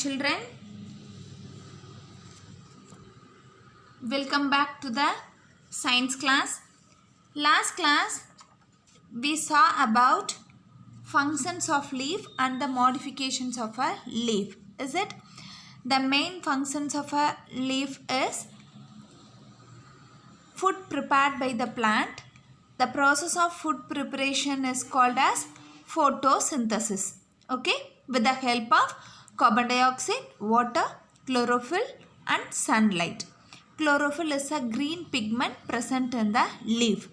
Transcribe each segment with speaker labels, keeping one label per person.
Speaker 1: children, welcome back to the science class. Last class we saw about functions of leaf and the modifications of a leaf. Is it? The main functions of a leaf is food prepared by the plant. The process of food preparation is called as photosynthesis. Okay, with the help of carbon dioxide, water, chlorophyll and sunlight. Chlorophyll is a green pigment present in the leaf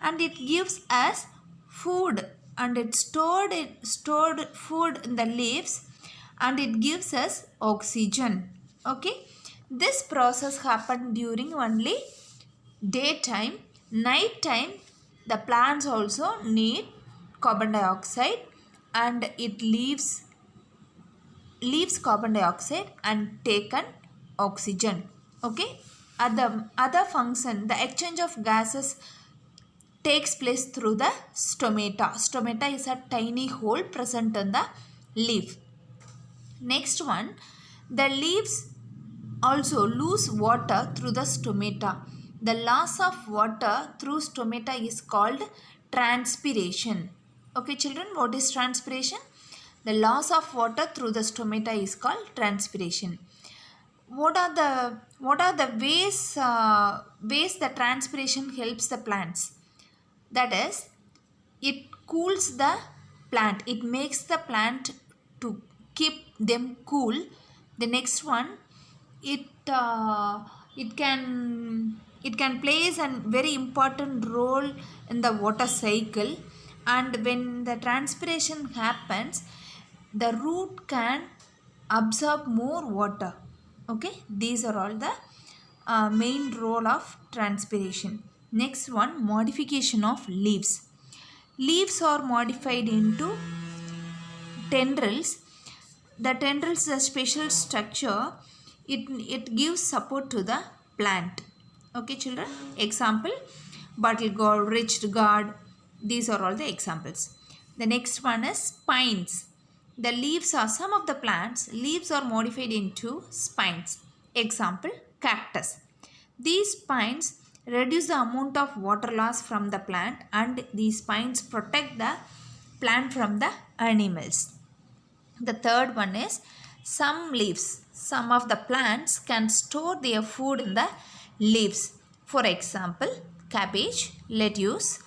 Speaker 1: and it gives us food, and it's stored food in the leaves and it gives us oxygen. Okay, this process happened during only daytime. Night the plants also need carbon dioxide and it leaves carbon dioxide and taken oxygen. Okay, other function, the exchange of gases takes place through the stomata. Stomata is a tiny hole present in the leaf. Next one, the leaves also lose water through the stomata. The loss of water through stomata is called transpiration. Okay children, what is transpiration? The loss of water through the stomata is called transpiration. What are the ways the transpiration helps the plants? That is, it cools the plant. It makes the plant to keep them cool. The next one, it can plays a very important role in the water cycle, and when the transpiration happens, the root can absorb more water. Okay, these are all the main role of transpiration. Next one, modification of leaves. Leaves are modified into tendrils. The tendrils is a special structure. It gives support to the plant. Okay children, example, bottle gourd, ridged gourd. These are all the examples. The next one is spines. The leaves are, some of the plants leaves are modified into spines. Example, cactus. These spines reduce the amount of water loss from the plant, and these spines protect the plant from the animals. The third one is some leaves. Some of the plants can store their food in the leaves. For example, cabbage, lettuce,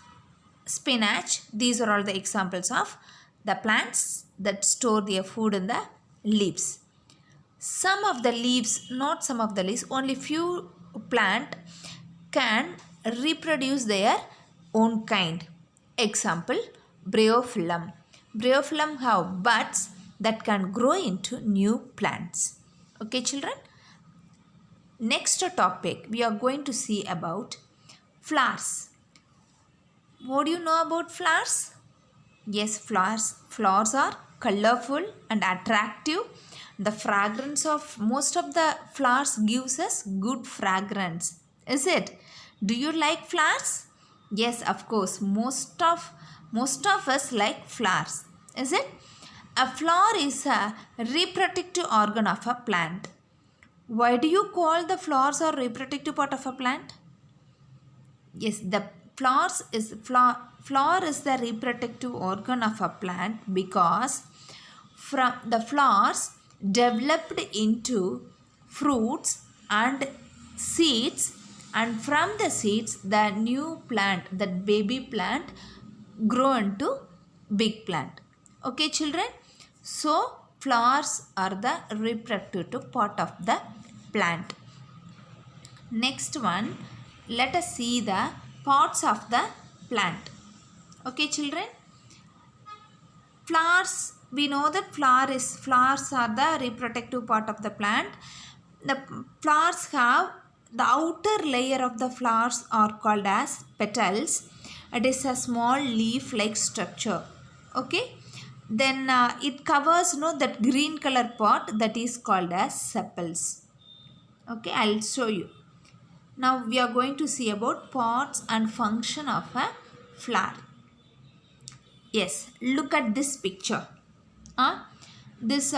Speaker 1: spinach. These are all the examples of the plants that store their food in the leaves. Some of the leaves, not some of the leaves, only few plant can reproduce their own kind. Example, bryophyllum. Bryophyllum have buds that can grow into new plants. Okay children, next topic we are going to see about flowers. What do you know about flowers? Yes, flowers are colorful and attractive. The fragrance of most of the flowers gives us good fragrance. Is it? Do you like flowers? Yes, of course. Most of us like flowers. Is it? A flower is a reproductive organ of a plant. Why do you call the flowers a reproductive part of a plant? Yes, the flower is the reproductive organ of a plant because from the flowers developed into fruits and seeds, and from the seeds the new plant, that baby plant, grow into big plant. Okay children, so flowers are the reproductive part of the plant. Next one, let us see the parts of the plant. Okay children, flowers, we know that flowers are the reproductive part of the plant. The flowers have, the outer layer of the flowers are called as petals. It is a small leaf like structure. Okay, then it covers that green color part, that is called as sepals. Okay, I'll show you. Now we are going to see about parts and function of a flower. Yes, look at this picture. This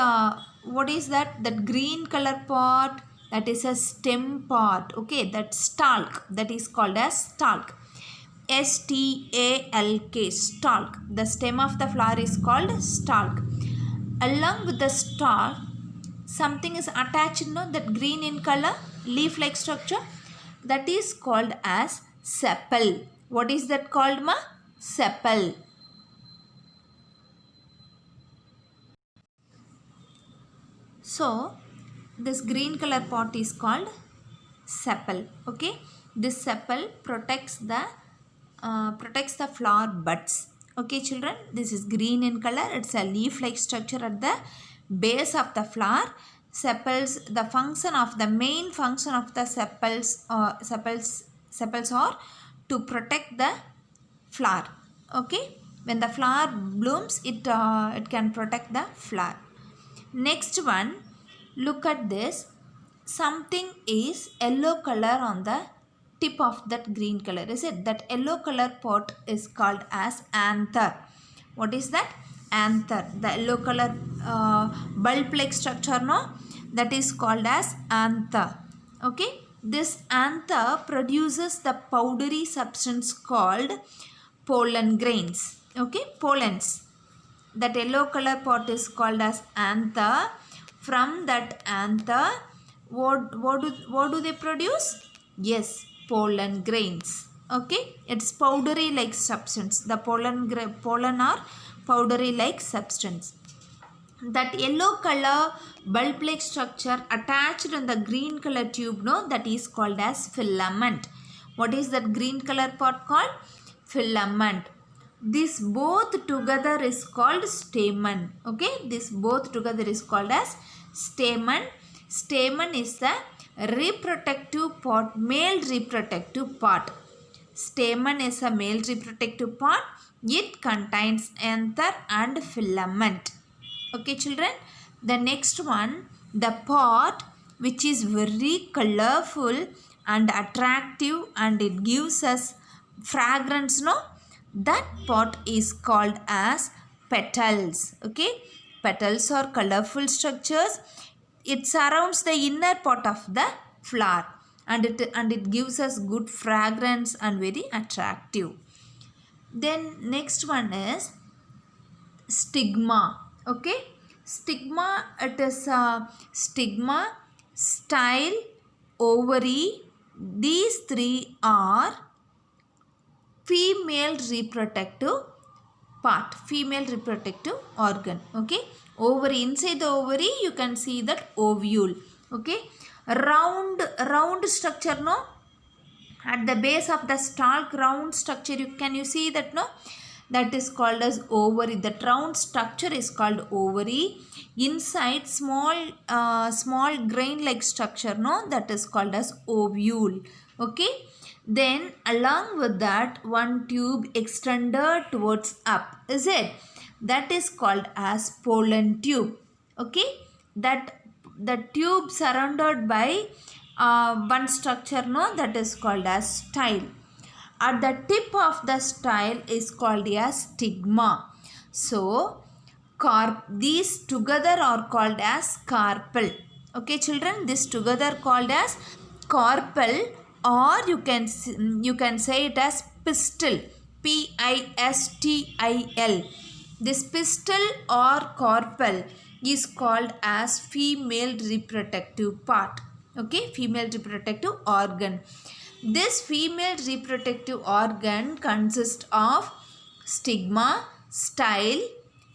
Speaker 1: what is that? That green color part, that is a stem part. Okay, that stalk, that is called as stalk. STALK, stalk. The stem of the flower is called stalk. Along with the stalk, something is attached, no, that green in color, leaf like structure, that is called as sepal. What is that called, ma? Sepal. So this green color part is called sepal. Okay, this sepal protects the flower buds. Okay children, this is green in color. It's a leaf like structure at the base of the flower. Sepals, the main function of the sepals are to protect the flower. Okay, when the flower blooms, it can protect the flower. Next one, look at this. Something is yellow color on the tip of that green color. Is it? That yellow color part is called as anther. What is that? Anther. The yellow color bulb-like structure, no? That is called as anther. Okay. This anther produces the powdery substance called pollen grains. Okay. Pollens. That yellow color part is called as anther. From that anther, what do they produce? Yes, pollen grains. Okay, it's powdery like substance. The pollen are powdery like substance. That yellow color bulb like structure attached in the green color tube, no, that is called as filament. What is that green color part called? Filament. This both together is called stamen. Okay, this both together is called as stamen. Stamen is the reproductive part, male reproductive part. Stamen is a male reproductive part. It contains anther and filament. Okay children, the next one, the part which is very colorful and attractive and it gives us fragrance, no? That part is called as petals. Okay, petals are colorful structures. It surrounds the inner part of the flower and it gives us good fragrance and very attractive. Then next one is stigma. Okay, stigma, it is stigma, style, ovary. These three are female reproductive part, female reproductive organ. Okay, ovary, inside the ovary you can see that ovule. Okay, round structure, no, at the base of the stalk, round structure, you see that, no, that is called as ovary. That round structure is called ovary. Inside small grain like structure, no, that is called as ovule. Okay, then along with that one tube extended towards up, is it? That is called as pollen tube. Okay, that the tube surrounded by one structure, no, that is called as style. At the tip of the style is called as stigma. So these together are called as carpel. Okay children, this together called as carpel, or you can say it as pistil. PISTIL. This pistil or carpel is called as female reproductive part. Okay, female reproductive organ. This female reproductive organ consists of stigma, style,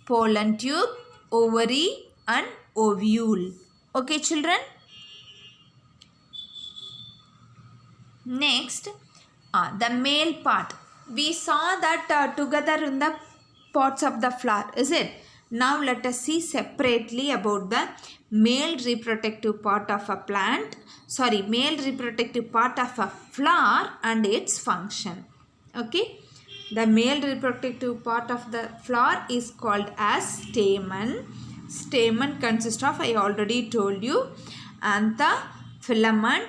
Speaker 1: pollen tube, ovary and ovule. Okay children. Next, the male part. We saw that together in the parts of the flower, is it? Now let us see separately about the male reproductive part of a plant. Male reproductive part of a flower and its function. Okay. The male reproductive part of the flower is called as stamen. Stamen consists of, I already told you, anther, filament.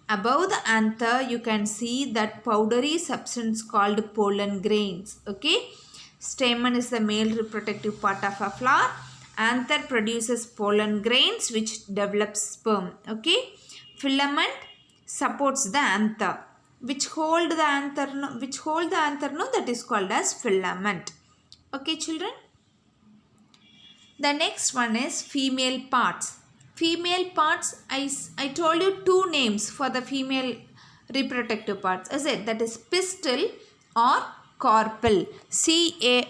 Speaker 1: Above the anther, you can see that powdery substance called pollen grains. Okay. Stamen is the male reproductive part of a flower Anther produces pollen grains which develops sperm. Okay. Filament supports the anther. Which hold the anther, no, that is called as filament. Okay, children. The next one is female parts. Female parts, I told you two names for the female reproductive parts. Is it? That is pistil or carpel.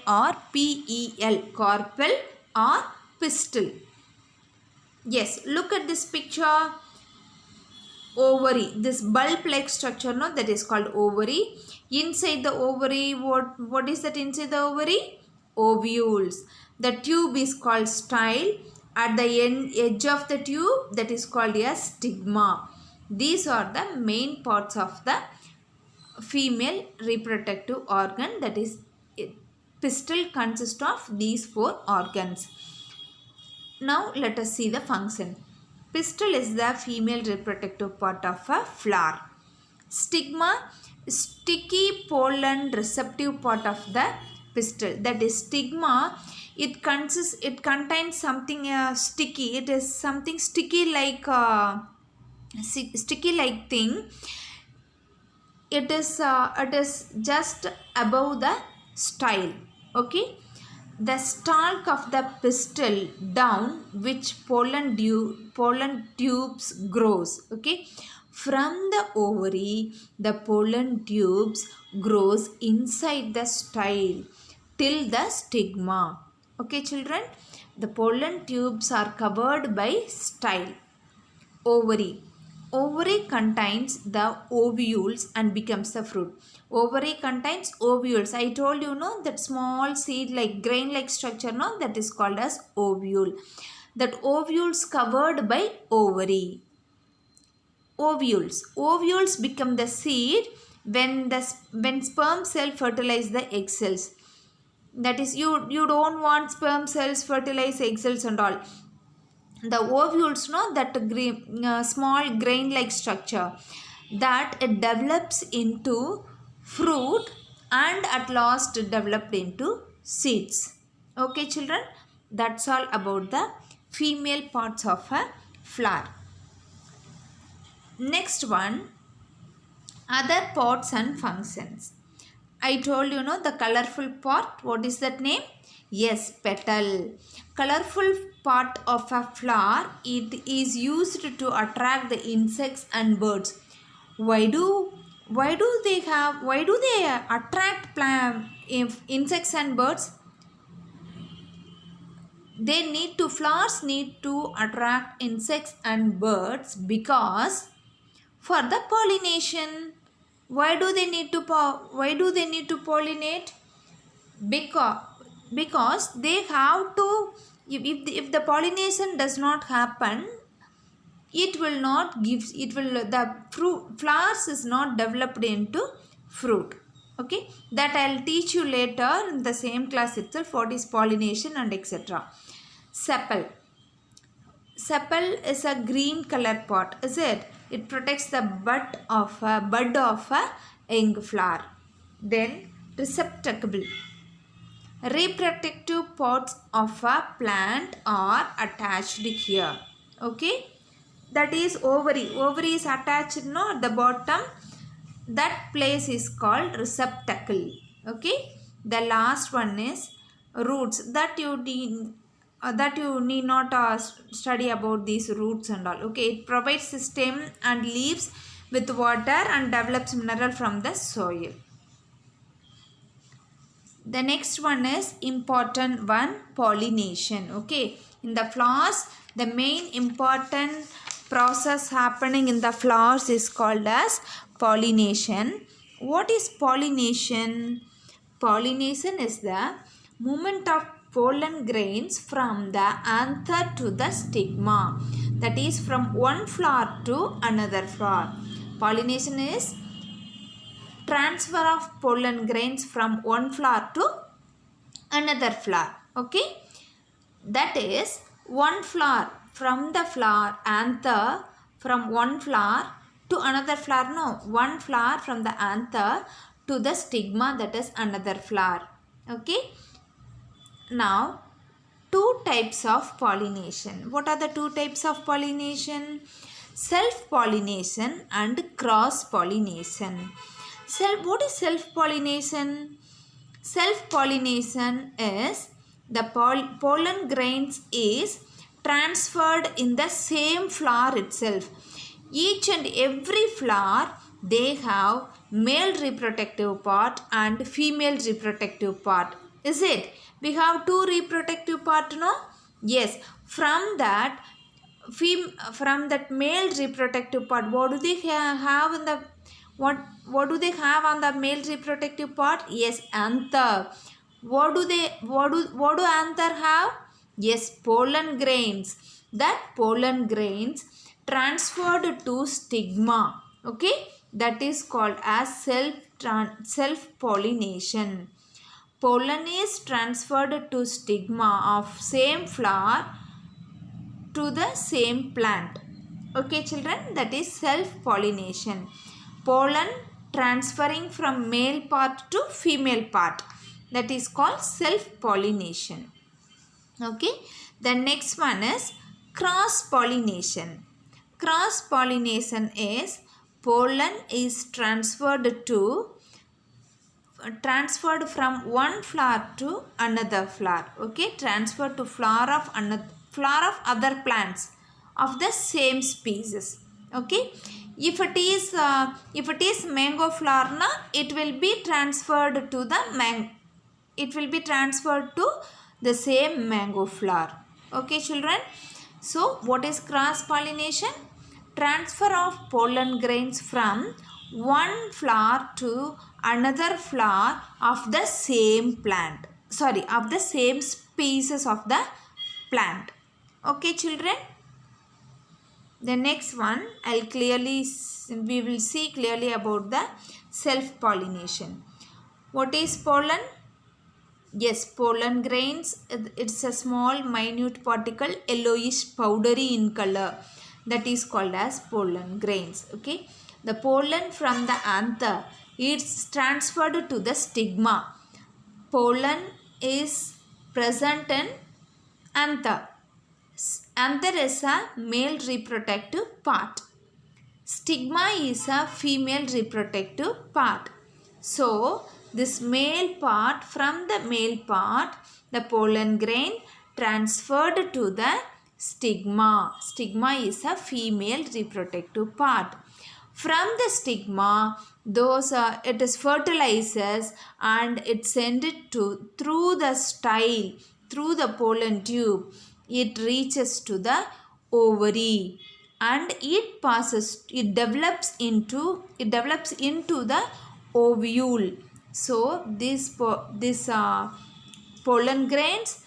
Speaker 1: Carpel. Carpel or pistil. Yes, look at this picture. Ovary, this bulb like structure, no, that is called ovary. Inside the ovary, what is that inside the ovary? Ovules. The tube is called style. At the edge of the tube, that is called a stigma. These are the main parts of the female reproductive organ, that is pistil consists of these four organs. Now let us see the function. Pistil is the female reproductive part of a flower. Stigma, sticky pollen receptive part of the pistil. That is stigma. It contains something sticky. It is something sticky like thing. It is just above the style. Okay. The stalk of the pistil down which pollen tubes grows. Okay. From the ovary, the pollen tubes grows inside the style till the stigma. Okay, children. The pollen tubes are covered by style. Ovary. Ovary contains the ovules and becomes the fruit. Ovary contains ovules. I told you, no, that small seed like grain like structure, no, that is called as ovule. That ovules covered by ovary. Ovules. Ovules become the seed when sperm cell fertilize the egg cells. That is, you don't want sperm cells fertilize egg cells and all. The ovules, no, that small grain like structure, that it develops into fruit and at last developed into seeds. Okay, children, that's all about the female parts of a flower. Next one, other parts and functions. I told you, no, the colorful part, what is that name? Yes, petal. Colorful part of a flower, it is used to attract the insects and birds. Why do they attract insects and birds? Flowers need to attract insects and birds because for the pollination. Why do they need to pollinate? Because they have to, if the pollination does not happen, the flowers is not developed into fruit. Okay, that I'll teach you later in the same class itself, what is pollination and etc. Sepal. Sepal is a green color part, is it? It protects the bud of a young flower. Then receptacle. Reproductive parts of a plant are attached here. Okay, that is ovary. Ovary is attached, no, at the bottom. That place is called receptacle. Okay, the last one is roots. That you need not study about these roots and all. Okay, it provides the stem and leaves with water and develops mineral from the soil. The next one is important one, pollination. Okay, in the flowers, the main important process happening in the flowers is called as pollination. What is pollination? Pollination is the movement of pollen grains from the anther to the stigma. That is from one flower to another flower. Pollination is transfer of pollen grains from one flower to another flower. Okay, that is one flower from the flower anther, from one flower to another flower. No, one flower from the anther to the stigma, that is another flower. Okay, now two types of pollination. What are the two types of pollination? Self-pollination and cross-pollination. What is self-pollination? Self-pollination is the pollen grains is transferred in the same flower itself. Each and every flower, they have male reproductive part and female reproductive part. Is it? We have two reproductive part, no? Yes. From that male reproductive part, what do they have in the what do they have on the male reproductive part? Yes, anther. What do anther have? Yes, pollen grains. That pollen grains transferred to stigma. Okay, that is called as self pollination. Pollen is transferred to stigma of same flower to the same plant. Okay children, that is self-pollination. Pollen transferring from male part to female part. That is called self-pollination. Okay, the next one is cross-pollination. Cross-pollination is pollen is transferred from one flower to another flower. Okay, transferred to flower of other plants of the same species. Okay, if it is mango flower, na, it will be transferred to the same mango flower. Okay children, so what is cross pollination? Transfer of pollen grains from one flower to another flower of the same plant, of the same species of the plant. Okay children, the next one we will see clearly about the self pollination. What is pollen? Yes, pollen grains, it's a small minute particle, yellowish powdery in color, that is called as pollen grains. Okay, the pollen from the anther, it's transferred to the stigma. Pollen is present in anther. Anther is a male reproductive part. Stigma is a female reproductive part. So, this male part, from the male part, the pollen grain transferred to the stigma. Stigma is a female reproductive part. From the stigma, it is fertilizes and it sends it through the style, through the pollen tube. It reaches to the ovary and it develops into the ovule. So this pollen grains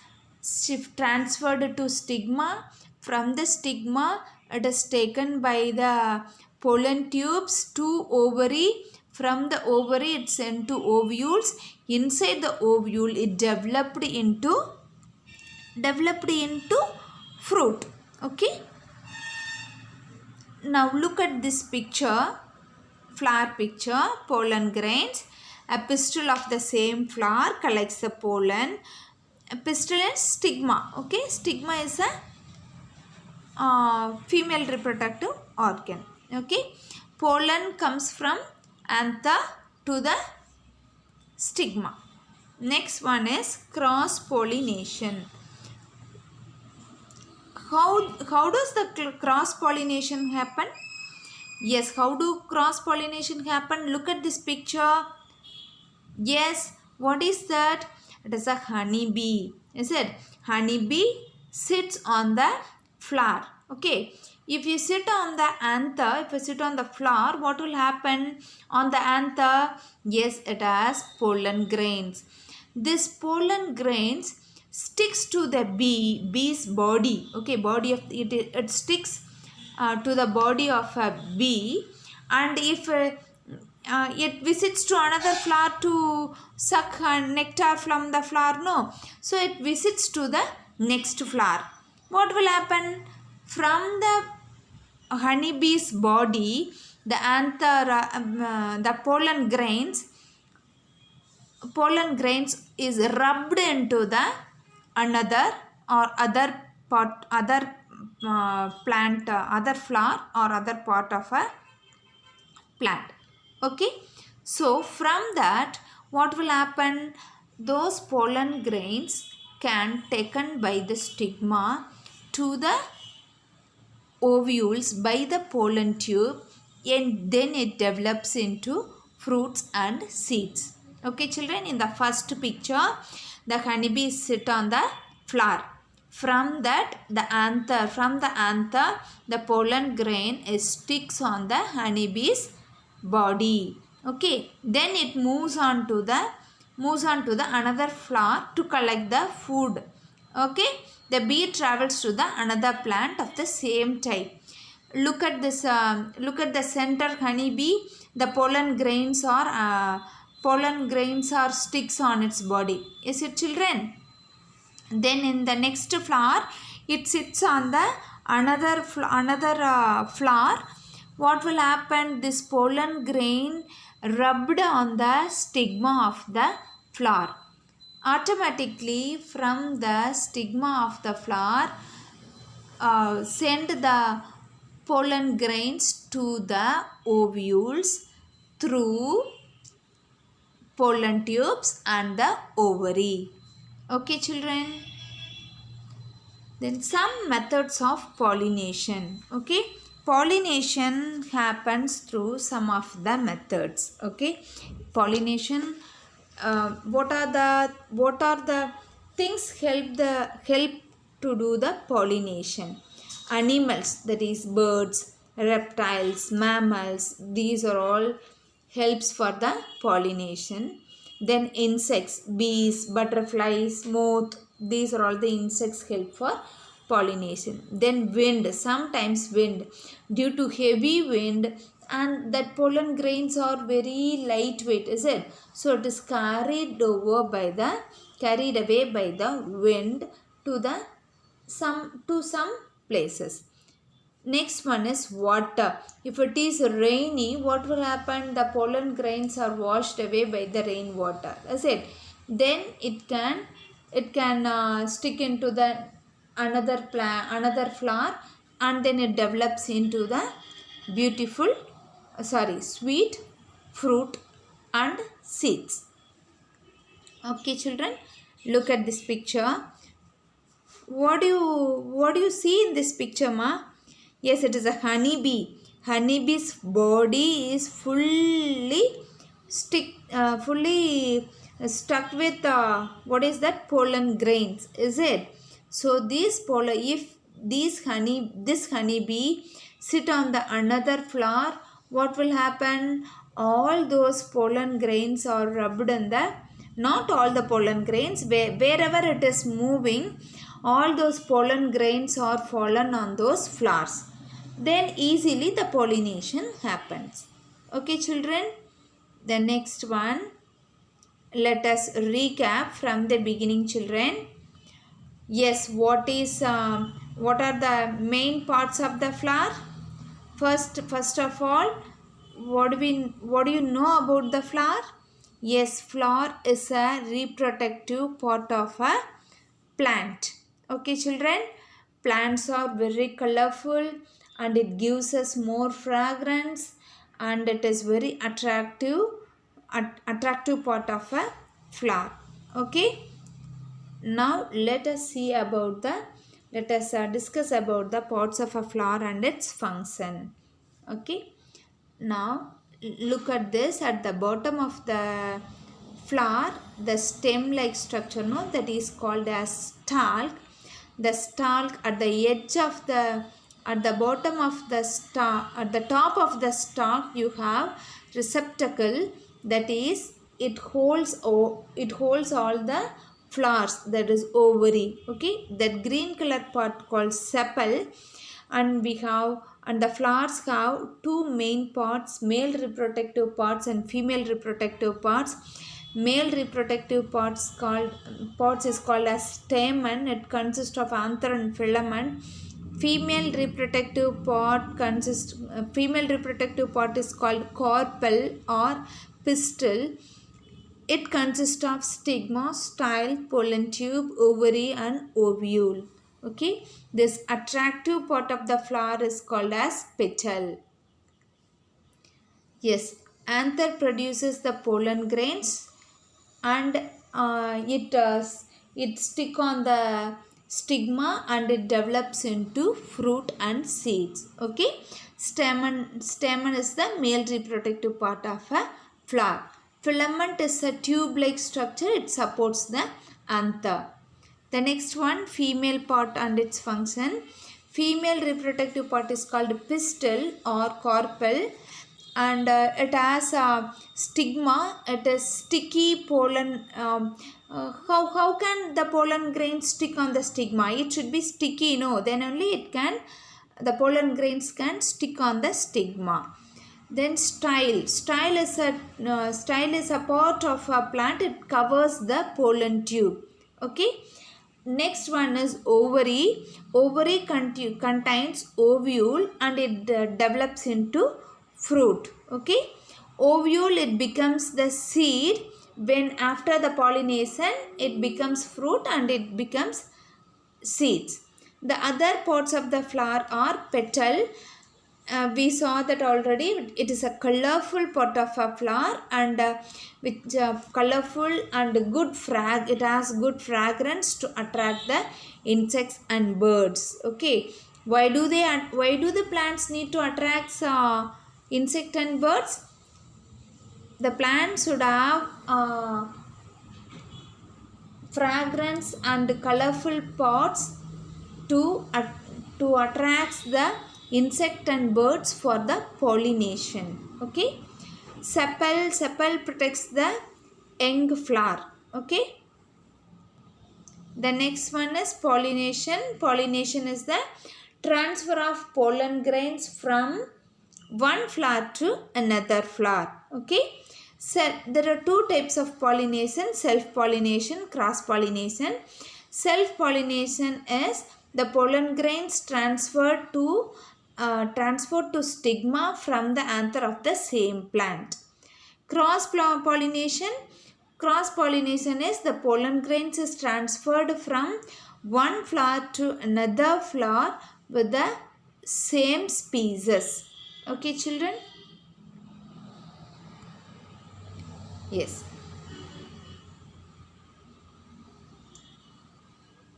Speaker 1: transferred to stigma. From the stigma, it is taken by the pollen tubes to ovary. From the ovary, it sent to ovules. Inside the ovule, it developed into fruit. Okay, now look at this picture, flower picture, pollen grains. A pistil of the same flower collects the pollen. A pistil is stigma. Okay, stigma is a female reproductive organ. Okay, pollen comes from anther to the stigma. Next one is cross pollination. How does the cross pollination happen? Yes, how do cross pollination happen? Look at this picture. Yes, what is that? It is a honeybee. Is it? Honeybee sits on the flower. Okay. If you sit on the anther, if you sit on the flower, what will happen on the anther? Yes, it has pollen grains. This pollen grains sticks to the bee's body. Okay, body of it sticks to the body of a bee, and if it visits to another flower to suck nectar from the flower, no, so it visits to the next flower. What will happen? From the honeybee's body, the anther, the pollen grains is rubbed into the another or other part, other plant, other flower or other part of a plant. Okay, so from that what will happen, those pollen grains can taken by the stigma to the ovules by the pollen tube, and then it develops into fruits and seeds. Okay children, in the first picture the honeybees sit on the flower. From that the anther the pollen grain is sticks on the honeybees body. Okay, then it moves on to the another flower to collect the food. Okay, the bee travels to the another plant of the same type. Look at this, look at the center honeybee. The pollen grains are sticks on its body. Is it children? Then in the next flower it sits on the another flower. What will happen, this pollen grain rubbed on the stigma of the flower. Automatically from the stigma of the flower send the pollen grains to the ovules through pollen tubes and the ovary. Okay children, then some methods of pollination. Okay, pollination happens through some of the methods. Okay, pollination, what are the things help to do the pollination? Animals, that is birds, reptiles, mammals, these are all helps for the pollination. Then insects, bees, butterflies, moth, these are all the insects help for pollination. Then wind, sometimes wind, due to heavy wind, and that pollen grains are very lightweight, is it? So it is carried away by the wind to some places. Next one is water. If it is rainy, what will happen? The pollen grains are washed away by the rainwater. That's it. Then it can stick into the another flower, and then it develops into the beautiful, sweet fruit and seeds. Okay children, look at this picture. What do you see in this picture, ma? Yes, it is a honeybee. Honeybee's body is fully stuck with what is that? Pollen grains, is it? So this honeybee sit on the another flower, what will happen? All those pollen grains are rubbed in the, not all the pollen grains, wherever it is moving, all those pollen grains are fallen on those flowers. Then easily the pollination happens. Okay children, the next one, let us recap from the beginning children. Yes, what are the main parts of the flower? First of all, what do you know about the flower? Yes, flower is a reproductive part of a plant. Okay children, plants are very colorful and it gives us more fragrance, and it is very attractive part of a flower. Okay, now let us discuss about the parts of a flower and its function. Okay, now look at this. At the bottom of the flower, the stem like structure, no, that is called as stalk. The stalk at the edge of at the bottom of the stalk, at the top of the stalk, you have receptacle, that is it holds all the flowers, that is ovary. Okay, that green color part called sepal, and the flowers have two main parts, male reproductive parts and female reproductive parts. Male reproductive parts is called as stamen. It consists of anther and filament. Female reproductive part is called carpel or pistil. It consists of stigma, style, pollen tube, ovary and ovule. Okay, this attractive part of the flower is called as petal. Yes, anther produces the pollen grains and it stick on the stigma and it develops into fruit and seeds. Okay, stamen is the male reproductive part of a flower. Filament is a tube like structure, it supports the anther. The next one, female part and its function. Female reproductive part is called pistil or carpel, and it has a stigma. It is sticky pollen. How can the pollen grain stick on the stigma? It should be sticky, no? Then only the pollen grains can stick on the stigma. Then style is a part of a plant. It covers the pollen tube. Okay. Next one is ovary. Ovary contains ovule and it develops into fruit. Okay. Ovule, it becomes the seed. When after the pollination it becomes fruit and it becomes seeds. The other parts of the flower are petal. We saw that already. It is a colorful pot of a flower and with colorful and good it has good fragrance to attract the insects and birds. Okay, why do the plants need to attract insect and birds? The plants should have fragrance and colorful pots to attract the insect and birds for the pollination. Okay, sepal protects the young flower. Okay, the next one is pollination. Pollination is the transfer of pollen grains from one flower to another flower. Okay, so there are two types of pollination: self pollination, cross pollination. Self pollination is the pollen grains transferred to stigma from the anther of the same plant. Cross pollination is the pollen grains is transferred from one flower to another flower with the same species. Okay, children? Yes.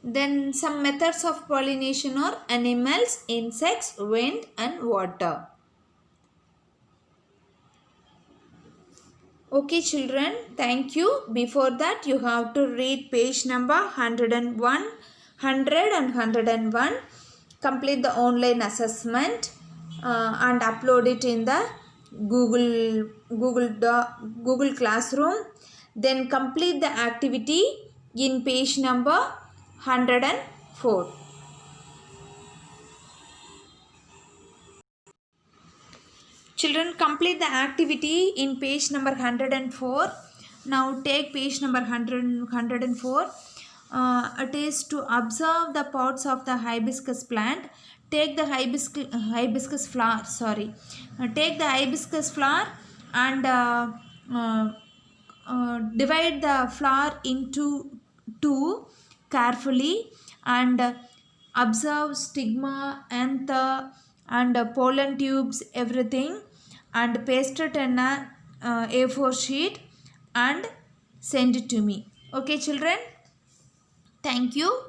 Speaker 1: Then some methods of pollination are animals, insects, wind and water. Okay children, thank you. Before that you have to read page number 101, 100 and 101. Complete the online assessment and upload it in the Google Classroom. Then complete the activity in page number 104. Children, complete the activity in page number 104. Now take page number 104. It is to observe the parts of the hibiscus plant. Take the hibiscus flower. Take the hibiscus flower and divide the flower into two carefully and observe stigma, anther and pollen tubes, everything, and paste it in a A4 sheet and send it to me. Okay children, thank you.